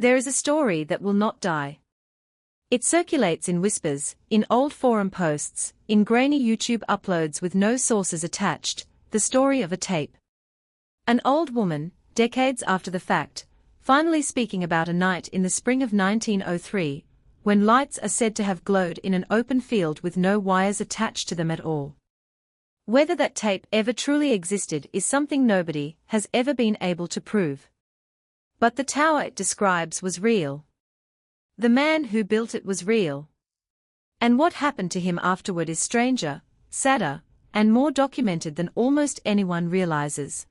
There is a story that will not die. It circulates in whispers, in old forum posts, in grainy YouTube uploads with no sources attached, the story of a tape. An old woman, decades after the fact, finally speaking about a night in the spring of 1903, when lights are said to have glowed in an open field with no wires attached to them at all. Whether that tape ever truly existed is something nobody has ever been able to prove. But the tower it describes was real. The man who built it was real. And what happened to him afterward is stranger, sadder, and more documented than almost anyone realizes.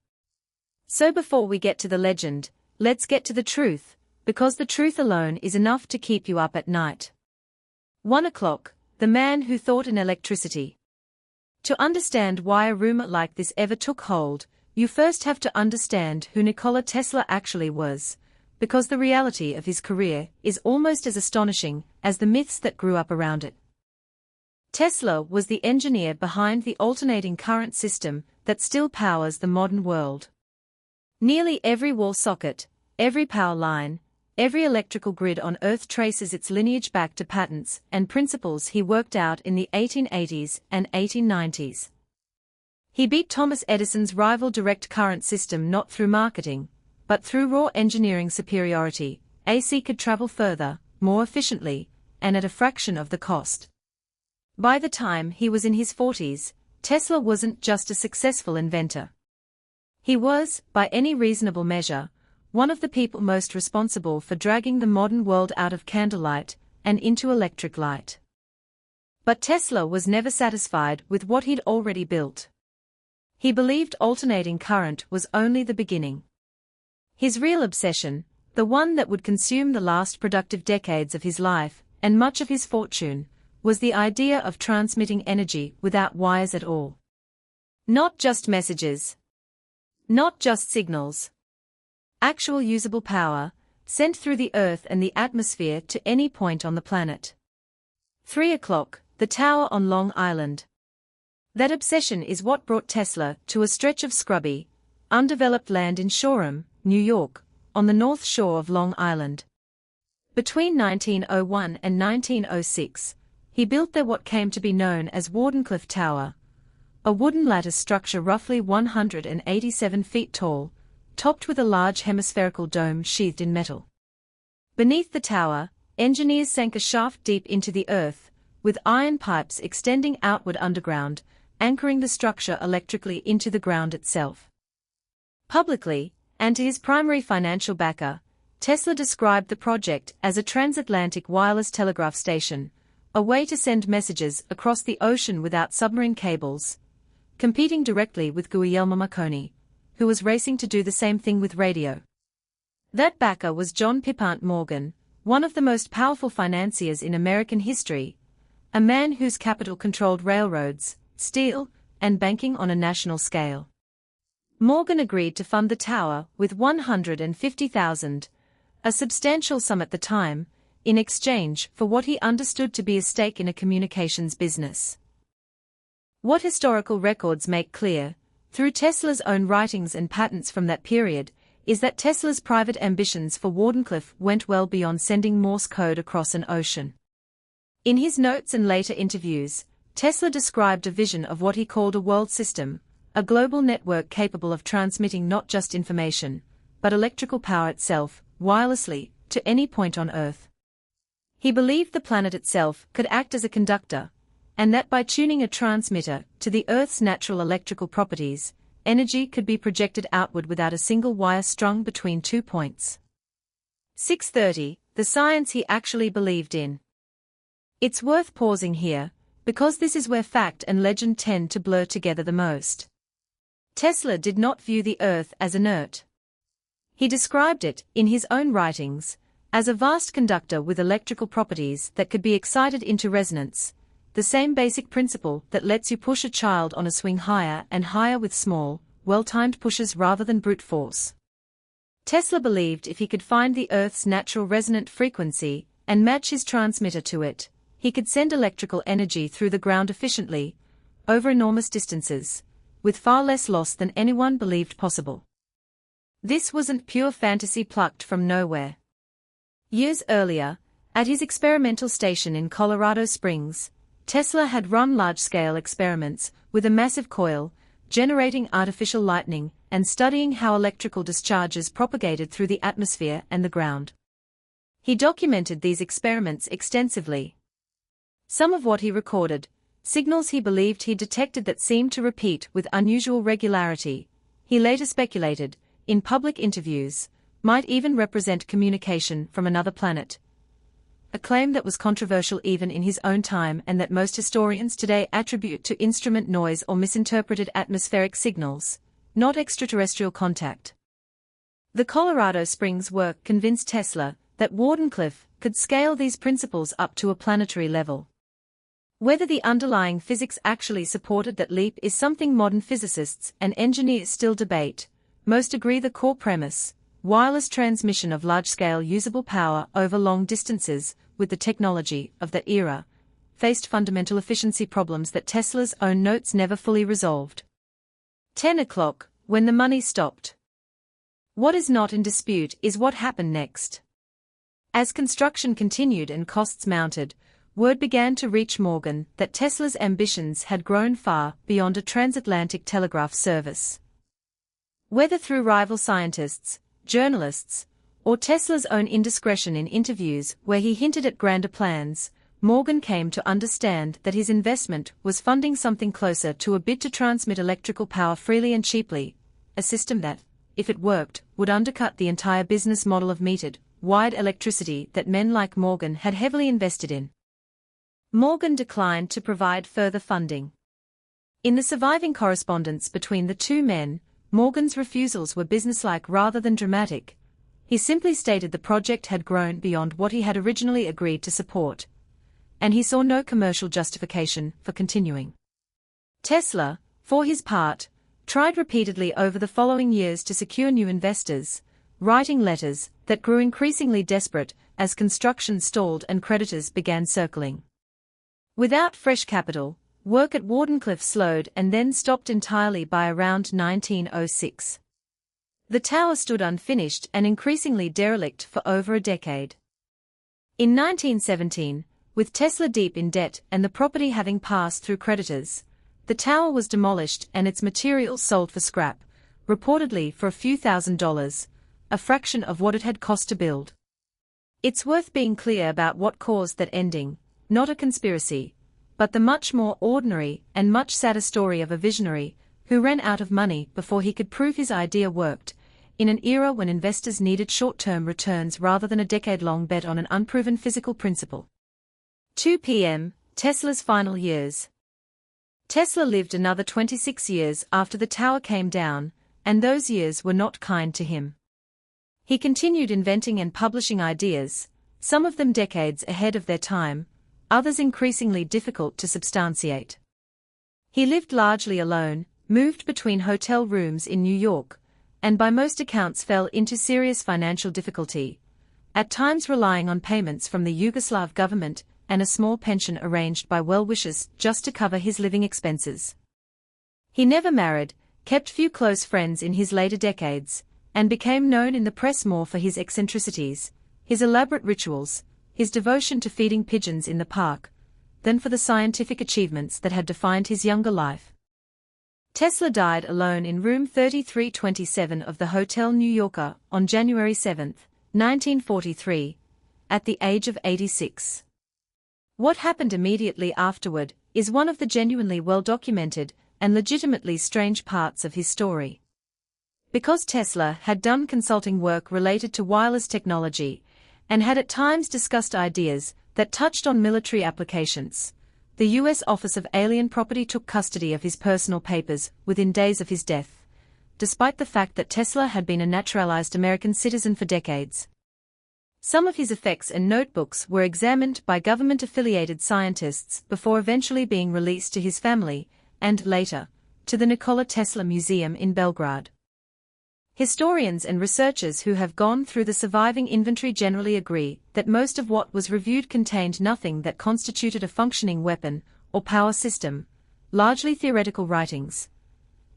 So before we get to the legend, let's get to the truth, because the truth alone is enough to keep you up at night. 1 o'clock, the man who thought in electricity. To understand why a rumor like this ever took hold, you first have to understand who Nikola Tesla actually was, because the reality of his career is almost as astonishing as the myths that grew up around it. Tesla was the engineer behind the alternating current system that still powers the modern world. Nearly every wall socket, every power line, every electrical grid on Earth traces its lineage back to patents and principles he worked out in the 1880s and 1890s. He beat Thomas Edison's rival direct current system not through marketing, but through raw engineering superiority. AC could travel further, more efficiently, and at a fraction of the cost. By the time he was in his 40s, Tesla wasn't just a successful inventor. He was, by any reasonable measure, one of the people most responsible for dragging the modern world out of candlelight and into electric light. But Tesla was never satisfied with what he'd already built. He believed alternating current was only the beginning. His real obsession, the one that would consume the last productive decades of his life and much of his fortune, was the idea of transmitting energy without wires at all. Not just messages. Not just signals. Actual usable power, sent through the Earth and the atmosphere to any point on the planet. 3 o'clock, the tower on Long Island. That obsession is what brought Tesla to a stretch of scrubby, undeveloped land in Shoreham, New York, on the north shore of Long Island. Between 1901 and 1906, he built there what came to be known as Wardenclyffe Tower, a wooden lattice structure roughly 187 feet tall, topped with a large hemispherical dome sheathed in metal. Beneath the tower, engineers sank a shaft deep into the earth, with iron pipes extending outward underground, anchoring the structure electrically into the ground itself. Publicly, and to his primary financial backer, Tesla described the project as a transatlantic wireless telegraph station, a way to send messages across the ocean without submarine cables, competing directly with Guglielmo Marconi, who was racing to do the same thing with radio. That backer was John Pierpont Morgan, one of the most powerful financiers in American history, a man whose capital controlled railroads, steel, and banking on a national scale. Morgan agreed to fund the tower with $150,000, a substantial sum at the time, in exchange for what he understood to be a stake in a communications business. What historical records make clear, through Tesla's own writings and patents from that period, is that Tesla's private ambitions for Wardenclyffe went well beyond sending Morse code across an ocean. In his notes and later interviews, Tesla described a vision of what he called a world system, a global network capable of transmitting not just information, but electrical power itself, wirelessly, to any point on Earth. He believed the planet itself could act as a conductor, and that by tuning a transmitter to the Earth's natural electrical properties, energy could be projected outward without a single wire strung between 2 points. 6:30, the science he actually believed in. It's worth pausing here, because this is where fact and legend tend to blur together the most. Tesla did not view the Earth as inert. He described it, in his own writings, as a vast conductor with electrical properties that could be excited into resonance, the same basic principle that lets you push a child on a swing higher and higher with small, well-timed pushes rather than brute force. Tesla believed if he could find the Earth's natural resonant frequency and match his transmitter to it, he could send electrical energy through the ground efficiently, over enormous distances, with far less loss than anyone believed possible. This wasn't pure fantasy plucked from nowhere. Years earlier, at his experimental station in Colorado Springs, Tesla had run large-scale experiments with a massive coil, generating artificial lightning and studying how electrical discharges propagated through the atmosphere and the ground. He documented these experiments extensively. Some of what he recorded, signals he believed he detected that seemed to repeat with unusual regularity, he later speculated, in public interviews, might even represent communication from another planet. A claim that was controversial even in his own time and that most historians today attribute to instrument noise or misinterpreted atmospheric signals, not extraterrestrial contact. The Colorado Springs work convinced Tesla that Wardenclyffe could scale these principles up to a planetary level. Whether the underlying physics actually supported that leap is something modern physicists and engineers still debate. Most agree the core premise, wireless transmission of large-scale usable power over long distances, with the technology of that era, faced fundamental efficiency problems that Tesla's own notes never fully resolved. 10 o'clock, when the money stopped. What is not in dispute is what happened next. As construction continued and costs mounted, word began to reach Morgan that Tesla's ambitions had grown far beyond a transatlantic telegraph service. Whether through rival scientists, journalists, or Tesla's own indiscretion in interviews where he hinted at grander plans, Morgan came to understand that his investment was funding something closer to a bid to transmit electrical power freely and cheaply, a system that, if it worked, would undercut the entire business model of metered, wired electricity that men like Morgan had heavily invested in. Morgan declined to provide further funding. In the surviving correspondence between the two men, Morgan's refusals were businesslike rather than dramatic. He simply stated the project had grown beyond what he had originally agreed to support, and he saw no commercial justification for continuing. Tesla, for his part, tried repeatedly over the following years to secure new investors, writing letters that grew increasingly desperate as construction stalled and creditors began circling. Without fresh capital, work at Wardenclyffe slowed and then stopped entirely by around 1906. The tower stood unfinished and increasingly derelict for over a decade. In 1917, with Tesla deep in debt and the property having passed through creditors, the tower was demolished and its materials sold for scrap, reportedly for a few $1,000s, a fraction of what it had cost to build. It's worth being clear about what caused that ending, not a conspiracy, but the much more ordinary and much sadder story of a visionary who ran out of money before he could prove his idea worked, in an era when investors needed short-term returns rather than a decade-long bet on an unproven physical principle. 2 p.m., Tesla's final years. Tesla lived another 26 years after the tower came down, and those years were not kind to him. He continued inventing and publishing ideas, some of them decades ahead of their time, others increasingly difficult to substantiate. He lived largely alone, moved between hotel rooms in New York, and by most accounts fell into serious financial difficulty, at times relying on payments from the Yugoslav government and a small pension arranged by well-wishers just to cover his living expenses. He never married, kept few close friends in his later decades, and became known in the press more for his eccentricities, his elaborate rituals, his devotion to feeding pigeons in the park, than for the scientific achievements that had defined his younger life. Tesla died alone in room 3327 of the Hotel New Yorker on January 7, 1943, at the age of 86. What happened immediately afterward is one of the genuinely well-documented and legitimately strange parts of his story. Because Tesla had done consulting work related to wireless technology, and had at times discussed ideas that touched on military applications, the U.S. Office of Alien Property took custody of his personal papers within days of his death, despite the fact that Tesla had been a naturalized American citizen for decades. Some of his effects and notebooks were examined by government-affiliated scientists before eventually being released to his family, and later, to the Nikola Tesla Museum in Belgrade. Historians and researchers who have gone through the surviving inventory generally agree that most of what was reviewed contained nothing that constituted a functioning weapon or power system, largely theoretical writings,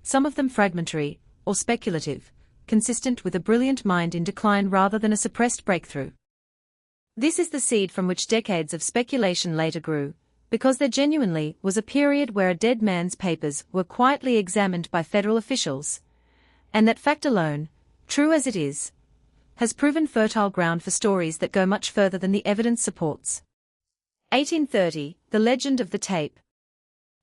some of them fragmentary or speculative, consistent with a brilliant mind in decline rather than a suppressed breakthrough. This is the seed from which decades of speculation later grew, because there genuinely was a period where a dead man's papers were quietly examined by federal officials, and that fact alone, true as it is, has proven fertile ground for stories that go much further than the evidence supports. 1830, The Legend of the Tape.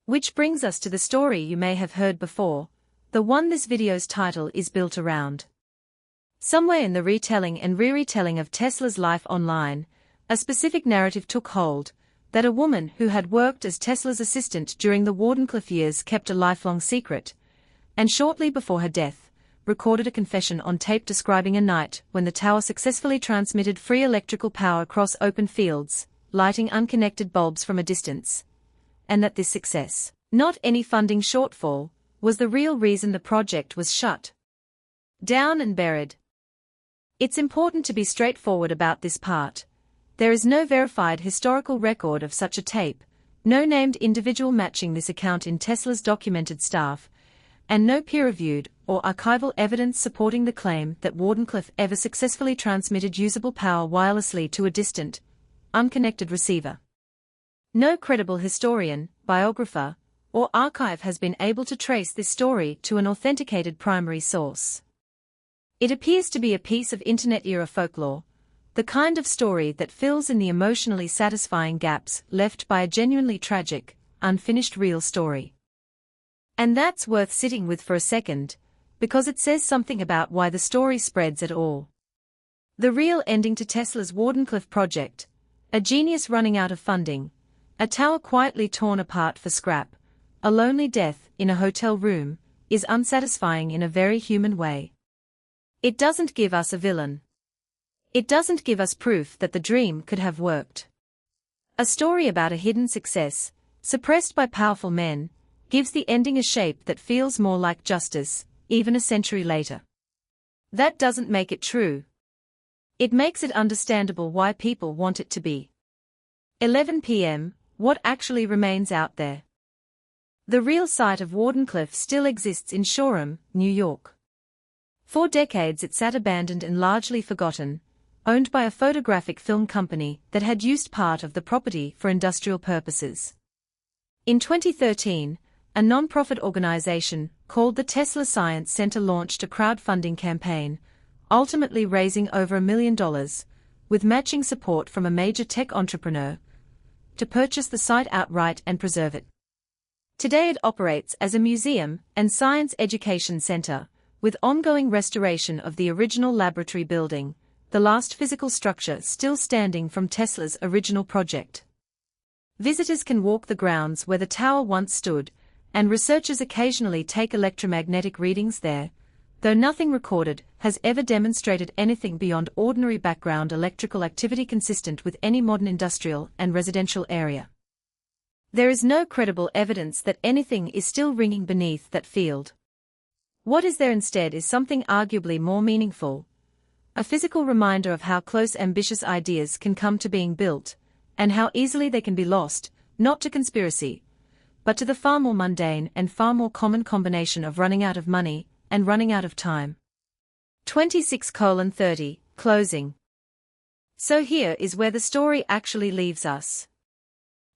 Which brings us to the story you may have heard before, the one this video's title is built around. Somewhere in the retelling and re-retelling of Tesla's life online, a specific narrative took hold, that a woman who had worked as Tesla's assistant during the Wardenclyffe years kept a lifelong secret, and shortly before her death, recorded a confession on tape describing a night when the tower successfully transmitted free electrical power across open fields, lighting unconnected bulbs from a distance, and that this success, not any funding shortfall, was the real reason the project was shut down and buried. It's important to be straightforward about this part. There is no verified historical record of such a tape, no named individual matching this account in Tesla's documented staff, and no peer-reviewed or archival evidence supporting the claim that Wardenclyffe ever successfully transmitted usable power wirelessly to a distant, unconnected receiver. No credible historian, biographer, or archive has been able to trace this story to an authenticated primary source. It appears to be a piece of internet-era folklore, the kind of story that fills in the emotionally satisfying gaps left by a genuinely tragic, unfinished real story. And that's worth sitting with for a second, because it says something about why the story spreads at all. The real ending to Tesla's Wardenclyffe project, a genius running out of funding, a tower quietly torn apart for scrap, a lonely death in a hotel room, is unsatisfying in a very human way. It doesn't give us a villain. It doesn't give us proof that the dream could have worked. A story about a hidden success, suppressed by powerful men, gives the ending a shape that feels more like justice, even a century later. That doesn't make it true. It makes it understandable why people want it to be. 11 p.m., what actually remains out there? The real site of Wardenclyffe still exists in Shoreham, New York. For decades it sat abandoned and largely forgotten, owned by a photographic film company that had used part of the property for industrial purposes. In 2013, a non-profit organization called the Tesla Science Center launched a crowdfunding campaign, ultimately raising over $1 million, with matching support from a major tech entrepreneur, to purchase the site outright and preserve it. Today it operates as a museum and science education center, with ongoing restoration of the original laboratory building, the last physical structure still standing from Tesla's original project. Visitors can walk the grounds where the tower once stood, and researchers occasionally take electromagnetic readings there, though nothing recorded has ever demonstrated anything beyond ordinary background electrical activity consistent with any modern industrial and residential area. There is no credible evidence that anything is still ringing beneath that field. What is there instead is something arguably more meaningful, a physical reminder of how close ambitious ideas can come to being built, and how easily they can be lost, not to conspiracy, but to the far more mundane and far more common combination of running out of money and running out of time. 26:30, closing. So here is where the story actually leaves us.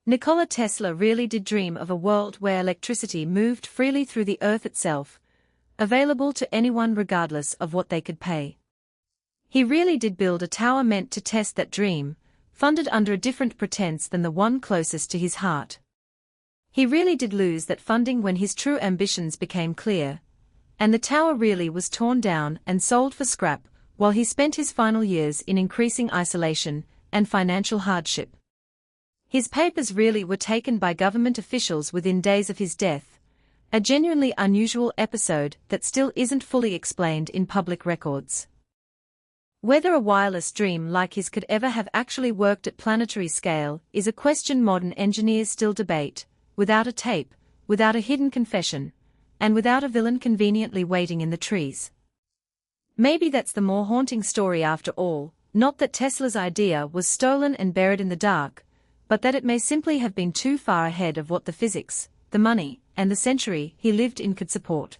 Nikola Tesla really did dream of a world where electricity moved freely through the earth itself, available to anyone regardless of what they could pay. He really did build a tower meant to test that dream, funded under a different pretense than the one closest to his heart. He really did lose that funding when his true ambitions became clear, and the tower really was torn down and sold for scrap, while he spent his final years in increasing isolation and financial hardship. His papers really were taken by government officials within days of his death, a genuinely unusual episode that still isn't fully explained in public records. Whether a wireless dream like his could ever have actually worked at planetary scale is a question modern engineers still debate, without a tape, without a hidden confession, and without a villain conveniently waiting in the trees. Maybe that's the more haunting story after all, not that Tesla's idea was stolen and buried in the dark, but that it may simply have been too far ahead of what the physics, the money, and the century he lived in could support.